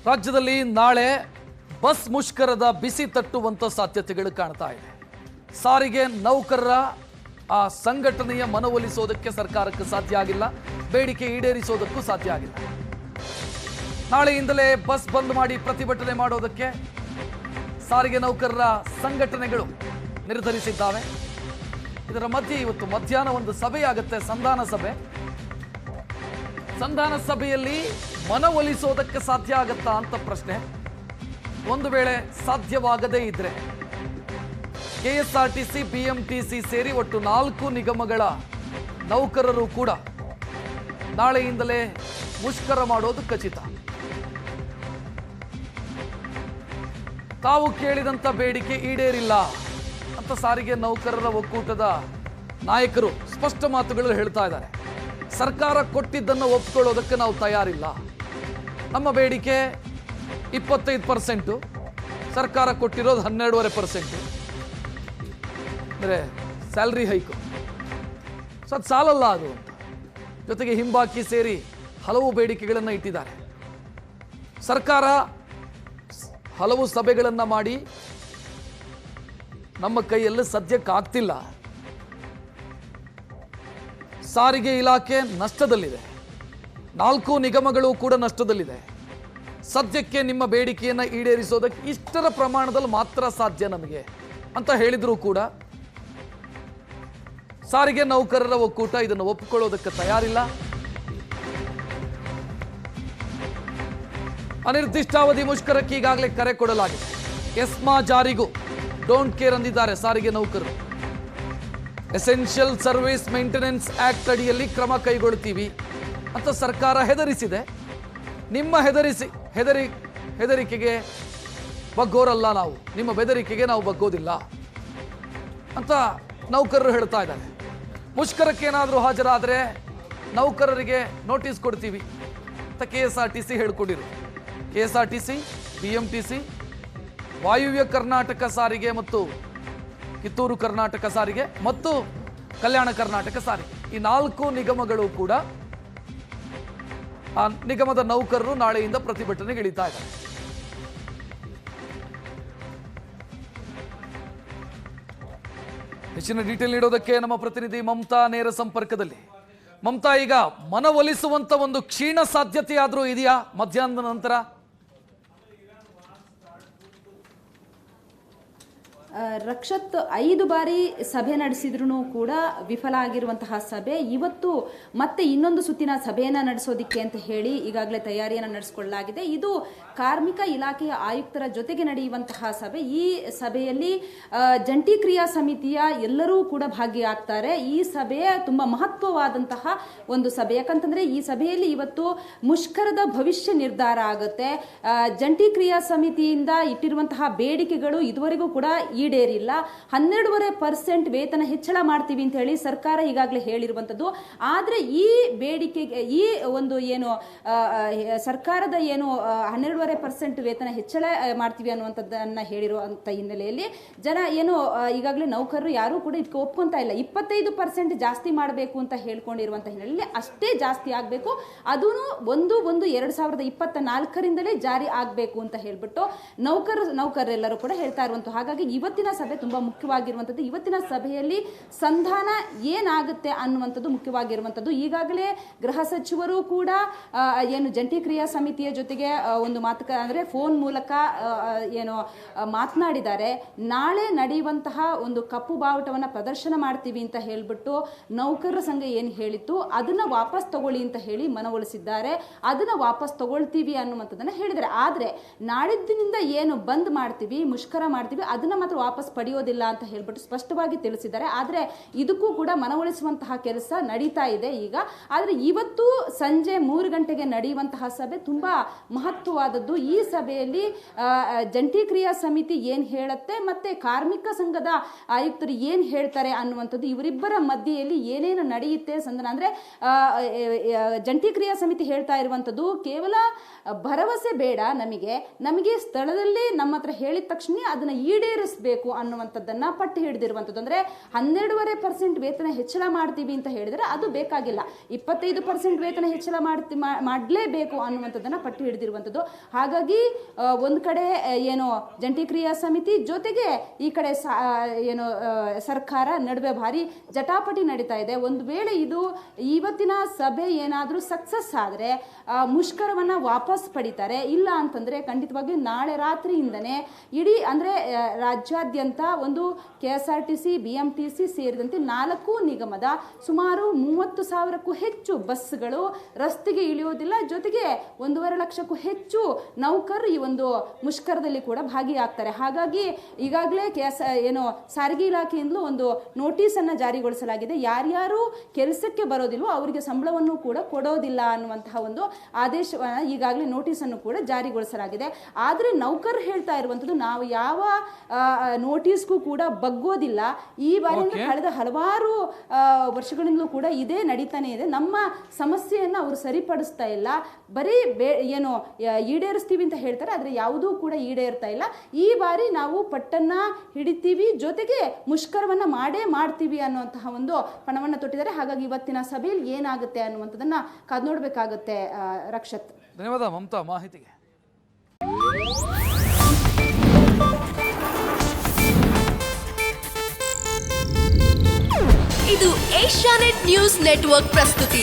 ರಾಜ್ಯದಲ್ಲಿ ನಾಳೆ ಬಸ್ ಮುಷ್ಕರದ ಬಿಸಿ ತಟ್ಟುವಂತ ಸಾಧ್ಯತೆಗಳು ಕಾಣ್ತಾ ಇದೆ. ಸಾರಿಗೆ ನೌಕರರ ಆ ಸಂಘಟನೆಯ ಮನವೊಲಿಸೋದಕ್ಕೆ ಸರ್ಕಾರಕ್ಕೆ ಸಾಧ್ಯ ಆಗಿಲ್ಲ, ಬೇಡಿಕೆ ಈಡೇರಿಸೋದಕ್ಕೂ ಸಾಧ್ಯ ಆಗಿಲ್ಲ. ನಾಳೆಯಿಂದಲೇ ಬಸ್ ಬಂದ್ ಮಾಡಿ ಪ್ರತಿಭಟನೆ ಮಾಡೋದಕ್ಕೆ ಸಾರಿಗೆ ನೌಕರರ ಸಂಘಟನೆಗಳು ನಿರ್ಧರಿಸಿದ್ದಾವೆ. ಇದರ ಮಧ್ಯೆ ಇವತ್ತು ಮಧ್ಯಾಹ್ನ ಒಂದು ಸಭೆಯಾಗುತ್ತೆ, ಸಂಧಾನ ಸಭೆ. ಸಂಧಾನ ಸಭೆಯಲ್ಲಿ ಮನವೊಲಿಸೋದಕ್ಕೆ ಸಾಧ್ಯ ಆಗತ್ತಾ ಅಂತ ಪ್ರಶ್ನೆ. ಒಂದು ವೇಳೆ ಸಾಧ್ಯವಾಗದೇ ಇದ್ರೆ ಕೆಎಸ್ಆರ್ಟಿಸಿ, ಬಿಎಂಟಿಸಿ ಸೇರಿ ಒಟ್ಟು 4 ನಿಗಮಗಳ ನೌಕರರು ಕೂಡ ನಾಳೆಯಿಂದಲೇ ಮುಷ್ಕರ ಮಾಡೋದು ಖಚಿತ. ತಾವು ಕೇಳಿದಂತ ಬೇಡಿಕೆ ಈಡೇರಿಲ್ಲ ಅಂತ ಸಾರಿಗೆ ನೌಕರರ ಒಕ್ಕೂಟದ ನಾಯಕರು ಸ್ಪಷ್ಟ ಮಾತುಗಳು ಹೇಳ್ತಾ ಇದ್ದಾರೆ. ಸರ್ಕಾರ ಕೊಟ್ಟಿದ್ದನ್ನು ಒಪ್ಪಿಕೊಳ್ಳೋದಕ್ಕೆ ನಾವು ತಯಾರಿಲ್ಲ. ನಮ್ಮ ಬೇಡಿಕೆ 25%, ಸರ್ಕಾರ ಕೊಟ್ಟಿರೋದು 12.5%. ಅಂದರೆ ಸ್ಯಾಲ್ರಿ ಹೈಕು, ಸೊ ಅದು ಸಾಲಲ್ಲ ಅದು ಅಂತ. ಜೊತೆಗೆ ಹಿಂಬಾಕಿ ಸೇರಿ ಹಲವು ಬೇಡಿಕೆಗಳನ್ನು ಇಟ್ಟಿದ್ದಾರೆ. ಸರ್ಕಾರ ಹಲವು ಸಭೆಗಳನ್ನು ಮಾಡಿ ನಮ್ಮ ಕೈಯಲ್ಲಿ ಸದ್ಯಕ್ಕೆ ಆಗ್ತಿಲ್ಲ. ಸಾರಿಗೆ ಇಲಾಖೆ ನಷ್ಟದಲ್ಲಿದೆ, 4 ನಿಗಮಗಳು ಕೂಡ ನಷ್ಟದಲ್ಲಿದೆ. ಸದ್ಯಕ್ಕೆ ನಿಮ್ಮ ಬೇಡಿಕೆಯನ್ನು ಈಡೇರಿಸೋದಕ್ಕೆ ಇಷ್ಟರ ಪ್ರಮಾಣದಲ್ಲಿ ಮಾತ್ರ ಸಾಧ್ಯ ನಮಗೆ ಅಂತ ಹೇಳಿದ್ರು ಕೂಡ ಸಾರಿಗೆ ನೌಕರರ ಒಕ್ಕೂಟ ಇದನ್ನು ಒಪ್ಪಿಕೊಳ್ಳೋದಕ್ಕೆ ತಯಾರಿಲ್ಲ. ಅನಿರ್ದಿಷ್ಟಾವಧಿ ಮುಷ್ಕರಕ್ಕೆ ಈಗಾಗಲೇ ಕರೆ ಕೊಡಲಾಗಿದೆ. ಎಸ್ಮಾ ಜಾರಿಗೂ ಡೋಂಟ್ ಕೇರ್ ಅಂದಿದ್ದಾರೆ ಸಾರಿಗೆ ನೌಕರರು. ಎಸೆನ್ಷಿಯಲ್ ಸರ್ವಿಸ್ ಮೇಂಟೆನೆನ್ಸ್ ಆಕ್ಟ್ ಅಡಿಯಲ್ಲಿ ಕ್ರಮ ಕೈಗೊಳ್ತೀವಿ ಅಂತ ಸರ್ಕಾರ ಹೆದರಿಸಿದೆ. ನಿಮ್ಮ ಹೆದರಿಕೆಗೆ ಬಗ್ಗೋರಲ್ಲ ನಾವು, ನಿಮ್ಮ ಬೆದರಿಕೆಗೆ ನಾವು ಬಗ್ಗೋದಿಲ್ಲ ಅಂತ ನೌಕರರು ಹೇಳ್ತಾ ಇದ್ದಾರೆ. ಮುಷ್ಕರಕ್ಕೆ ಏನಾದರೂ ಹಾಜರಾದರೆ ನೌಕರರಿಗೆ ನೋಟಿಸ್ ಕೊಡ್ತೀವಿ ಅಂತ ಕೆಎಸ್ಆರ್ಟಿಸಿ ಹೇಳ್ಕೊಂಡಿರು. ಕೆಎಸ್ಆರ್ಟಿಸಿ, ಬಿಎಂಟಿಸಿ, ವಾಯುವ್ಯ ಕರ್ನಾಟಕ ಸಾರಿಗೆ ಮತ್ತು ಕಿತ್ತೂರು ಕರ್ನಾಟಕ ಸಾರಿಗೆ ಮತ್ತು ಕಲ್ಯಾಣ ಕರ್ನಾಟಕ ಸಾರಿಗೆ, ಈ 4 ನಿಗಮಗಳು ಕೂಡ ಆ ನಿಗಮದ ನೌಕರರು ನಾಳೆಯಿಂದ ಪ್ರತಿಭಟನೆಗೆ ಇಳಿತಾ ಇದ್ದಾರೆ. ಹೆಚ್ಚಿನ ಡೀಟೇಲ್ ನೀಡೋದಕ್ಕೆ ನಮ್ಮ ಪ್ರತಿನಿಧಿ ಮಮತಾ ನೇರ ಸಂಪರ್ಕದಲ್ಲಿ. ಮಮತಾ, ಈಗ ಮನವೊಲಿಸುವಂತ ಒಂದು ಕ್ಷೀಣ ಸಾಧ್ಯತೆ ಆದ್ರೂ ಇದೆಯಾ ಮಧ್ಯಾಹ್ನದ ನಂತರ? ರಕ್ಷತ್ 5 ಬಾರಿ ಸಭೆ ನಡೆಸಿದ್ರು ಕೂಡ ವಿಫಲ ಆಗಿರುವಂತಹ ಸಭೆ ಇವತ್ತು ಮತ್ತೆ ಇನ್ನೊಂದು ಸುತ್ತಿನ ಸಭೆಯನ್ನು ನಡೆಸೋದಿಕ್ಕೆ ಅಂತ ಹೇಳಿ ಈಗಾಗಲೇ ತಯಾರಿಯನ್ನು ನಡೆಸಿಕೊಳ್ಳಲಾಗಿದೆ. ಇದು ಕಾರ್ಮಿಕ ಇಲಾಖೆಯ ಆಯುಕ್ತರ ಜೊತೆಗೆ ನಡೆಯುವಂತಹ ಸಭೆ. ಈ ಸಭೆಯಲ್ಲಿ ಜಂಟಿ ಕ್ರಿಯಾ ಸಮಿತಿಯ ಎಲ್ಲರೂ ಕೂಡ ಭಾಗಿಯಾಗ್ತಾರೆ. ಈ ಸಭೆ ತುಂಬಾ ಮಹತ್ವವಾದಂತಹ ಒಂದು ಸಭೆ. ಯಾಕಂತಂದ್ರೆ ಈ ಸಭೆಯಲ್ಲಿ ಇವತ್ತು ಮುಷ್ಕರದ ಭವಿಷ್ಯ ನಿರ್ಧಾರ ಆಗುತ್ತೆ. ಜಂಟಿ ಕ್ರಿಯಾ ಸಮಿತಿಯಿಂದ ಇಟ್ಟಿರುವಂತಹ ಬೇಡಿಕೆಗಳು ಇದುವರೆಗೂ ಕೂಡ ಈಡೇರಿಲ್ಲ. 12.5% ವೇತನ ಹೆಚ್ಚಳ ಮಾಡ್ತೀವಿ ಅಂತ ಹೇಳಿ ಸರ್ಕಾರ ಈಗಾಗಲೇ ಹೇಳಿರುವಂತದ್ದು. ಆದ್ರೆ ಈ ಬೇಡಿಕೆಗೆ ಈ ಒಂದು ಏನು ಸರ್ಕಾರದ ಏನು 12.5% ವೇತನ ಹೆಚ್ಚಳ ಮಾಡ್ತೀವಿ ಅನ್ನುವಂಥದ್ದನ್ನ ಹೇಳಿರುವಂತ ಹಿನ್ನೆಲೆಯಲ್ಲಿ ಜನ ಏನು ಈಗಾಗಲೇ ನೌಕರರು ಯಾರು ಕೂಡ ಇದಕ್ಕೆ ಒಪ್ಕೊಂತಾ ಇಲ್ಲ. 25% ಜಾಸ್ತಿ ಮಾಡಬೇಕು ಅಂತ ಹೇಳ್ಕೊಂಡಿರುವಂತ ಹಿನ್ನೆಲೆಯಲ್ಲಿ ಅಷ್ಟೇ ಜಾಸ್ತಿ ಆಗಬೇಕು, ಅದೂ 1/1/2024ರಿಂದಲೇ ಜಾರಿ ಆಗಬೇಕು ಅಂತ ಹೇಳ್ಬಿಟ್ಟು ನೌಕರರೆಲ್ಲರೂ ಕೂಡ ಹೇಳ್ತಾ ಇರುವಂತ. ಹಾಗಾಗಿ ಇವತ್ತಿನ ಸಭೆ ತುಂಬಾ ಮುಖ್ಯವಾಗಿರುವಂತದ್ದು. ಇವತ್ತಿನ ಸಭೆಯಲ್ಲಿ ಸಂಧಾನ ಏನಾಗುತ್ತೆ ಅನ್ನುವಂಥದ್ದು ಮುಖ್ಯವಾಗಿರುವಂತದ್ದು. ಈಗಾಗಲೇ ಗೃಹ ಸಚಿವರು ಕೂಡ ಏನು ಜಂಟಿ ಕ್ರಿಯಾ ಸಮಿತಿಯ ಜೊತೆಗೆ ಒಂದು ಅಂದ್ರೆ ಫೋನ್ ಮೂಲಕ ಏನು ಮಾತನಾಡಿದ್ದಾರೆ. ನಾಳೆ ನಡೆಯುವಂತಹ ಒಂದು ಕಪ್ಪು ಬಾವುಟವನ್ನ ಪ್ರದರ್ಶನ ಮಾಡ್ತೀವಿ ಅಂತ ಹೇಳ್ಬಿಟ್ಟು ನೌಕರರ ಸಂಘ ಏನು ಹೇಳಿತ್ತು ಅದನ್ನ ವಾಪಸ್ ತಗೊಳ್ಳಿ ಅಂತ ಹೇಳಿ ಮನವೊಲಿಸಿದ್ದಾರೆ. ಅದನ್ನ ವಾಪಸ್ ತಗೊಳ್ತೀವಿ ಅನ್ನುವಂಥದ್ದನ್ನ ಹೇಳಿದ್ದಾರೆ. ಆದ್ರೆ ನಾಳಿದ್ದಿನಿಂದ ಏನು ಬಂದ್ ಮಾಡ್ತೀವಿ, ಮುಷ್ಕರ ಮಾಡ್ತೀವಿ, ಅದನ್ನ ಮಾತ್ರ ವಾಪಸ್ ಪಡೆಯೋದಿಲ್ಲ ಅಂತ ಹೇಳ್ಬಿಟ್ಟು ಸ್ಪಷ್ಟವಾಗಿ ತಿಳಿಸಿದ್ದಾರೆ. ಆದ್ರೆ ಇದಕ್ಕೂ ಕೂಡ ಮನವೊಲಿಸುವಂತಹ ಕೆಲಸ ನಡೀತಾ ಇದೆ ಈಗ. ಆದ್ರೆ ಇವತ್ತು ಸಂಜೆ 3 ಗಂಟೆಗೆ ನಡೆಯುವಂತಹ ಸಭೆ ತುಂಬಾ ಮಹತ್ವವಾದದ್ದು. ಈ ಸಭೆಯಲ್ಲಿ ಜಂಟಿ ಕ್ರಿಯಾ ಸಮಿತಿ ಏನ್ ಹೇಳುತ್ತೆ ಮತ್ತೆ ಕಾರ್ಮಿಕ ಸಂಘದ ಆಯುಕ್ತರು ಏನ್ ಹೇಳ್ತಾರೆ ಅನ್ನುವಂಥದ್ದು, ಇವರಿಬ್ಬರ ಮಧ್ಯೆಯಲ್ಲಿ ಏನೇನು ನಡೆಯುತ್ತೆ ಅಂದ್ರೆ ಜಂಟಿ ಕ್ರಿಯಾ ಸಮಿತಿ ಹೇಳ್ತಾ ಇರುವಂತದ್ದು ಕೇವಲ ಭರವಸೆ ಬೇಡ, ನಮಗೆ ಸ್ಥಳದಲ್ಲಿ ನಮ್ಮ ಹತ್ರ ಹೇಳಿದ ತಕ್ಷಣ ಅದನ್ನ ಈಡೇರಿಸಬೇಕು ಹೆಚ್ಚಿಸಬೇಕು ಅನ್ನುವಂಥದ್ದನ್ನ ಪಟ್ಟು ಹಿಡಿದಿರುವಂಥದ್ದು. ಅಂದ್ರೆ 12.5% ವೇತನ ಹೆಚ್ಚಳ ಮಾಡ್ತೀವಿ ಅಂತ ಹೇಳಿದ್ರೆ ಅದು ಬೇಕಾಗಿಲ್ಲ, 25% ವೇತನ ಹೆಚ್ಚಳ ಮಾಡಲೇಬೇಕು ಅನ್ನುವಂಥದ್ದನ್ನ ಪಟ್ಟು ಹಿಡಿದಿರುವಂಥದ್ದು. ಹಾಗಾಗಿ ಒಂದು ಕಡೆ ಏನು ಜಂಟಿ ಕ್ರಿಯಾ ಸಮಿತಿ ಜೊತೆಗೆ ಈ ಕಡೆ ಏನು ಸರ್ಕಾರ ನಡುವೆ ಭಾರಿ ಜಟಾಪಟಿ ನಡೀತಾ ಇದೆ. ಒಂದು ವೇಳೆ ಇದು ಇವತ್ತಿನ ಸಭೆ ಏನಾದರೂ ಸಕ್ಸಸ್ ಆದರೆ ಮುಷ್ಕರವನ್ನ ವಾಪಸ್ ಪಡಿತಾರೆ, ಇಲ್ಲ ಅಂತಂದ್ರೆ ಖಂಡಿತವಾಗಿ ನಾಳೆ ರಾತ್ರಿಯಿಂದನೇ ಇಡೀ ಅಂದ್ರೆ ರಾಜ್ಯಾದ್ಯಂತ ಒಂದು KSRTC, BMTC ಸೇರಿದಂತೆ 4 ನಿಗಮದ ಸುಮಾರು 30,000ಕ್ಕೂ ಹೆಚ್ಚು ಬಸ್ಗಳು ರಸ್ತೆಗೆ ಇಳಿಯೋದಿಲ್ಲ. ಜೊತೆಗೆ 1.5 ಲಕ್ಷಕ್ಕೂ ಹೆಚ್ಚು ನೌಕರರು ಈ ಒಂದು ಮುಷ್ಕರದಲ್ಲಿ ಕೂಡ ಭಾಗಿಯಾಗ್ತಾರೆ. ಹಾಗಾಗಿ ಈಗಾಗಲೇ ಏನು ಸಾರಿಗೆ ಇಲಾಖೆಯಿಂದಲೂ ಒಂದು ನೋಟಿಸ್ ಅನ್ನ ಜಾರಿಗೊಳಿಸಲಾಗಿದೆ. ಯಾರ್ಯಾರು ಕೆಲಸಕ್ಕೆ ಬರೋದಿಲ್ವೋ ಅವರಿಗೆ ಸಂಬಳವನ್ನು ಕೂಡ ಕೊಡೋದಿಲ್ಲ ಅನ್ನುವಂತಹ ಒಂದು ಆದೇಶವನ್ನು ಈಗಾಗಲೇ ನೋಟಿಸ್ ಅನ್ನು ಕೂಡ ಜಾರಿಗೊಳಿಸಲಾಗಿದೆ. ಆದರೆ ನೌಕರರು ಹೇಳ್ತಾ ಇರುವಂಥದ್ದು, ನಾವು ಯಾವ ನೋಟಿಸ್ಗೂ ಕೂಡ ಬಗ್ಗೋದಿಲ್ಲ. ಈ ಬಾರಿ ಕಳೆದ ಹಲವಾರು ವರ್ಷಗಳಿಂದಲೂ ಕೂಡ ಇದೇ ನಡೀತಾನೆ ಇದೆ. ನಮ್ಮ ಸಮಸ್ಯೆಯನ್ನು ಅವರು ಸರಿಪಡಿಸ್ತಾ ಇಲ್ಲ, ಬರೀ ಏನು ಈಡೇರಿಸ್ತೀವಿ ಅಂತ ಹೇಳ್ತಾರೆ, ಆದರೆ ಯಾವುದೂ ಕೂಡ ಈಡೇರ್ತಾ ಇಲ್ಲ. ಈ ಬಾರಿ ನಾವು ಪಟ್ಟನ್ನ ಹಿಡಿತೀವಿ, ಜೊತೆಗೆ ಮುಷ್ಕರವನ್ನ ಮಾಡ್ತೀವಿ ಅನ್ನುವಂತಹ ಒಂದು ಪಣವನ್ನು ತೊಟ್ಟಿದ್ದಾರೆ. ಹಾಗಾಗಿ ಇವತ್ತಿನ ಸಭೆಯಲ್ಲಿ ಏನಾಗುತ್ತೆ ಅನ್ನುವಂಥದ್ದನ್ನ ಕಾದು ನೋಡ್ಬೇಕಾಗುತ್ತೆ. ರಕ್ಷತ್, ಧನ್ಯವಾದ ಮಮತಾ ಮಾಹಿತಿಗೆ. ಇದು ಏಷ್ಯಾನೆಟ್ ನ್ಯೂಸ್ ನೆಟ್ವರ್ಕ್ ಪ್ರಸ್ತುತಿ.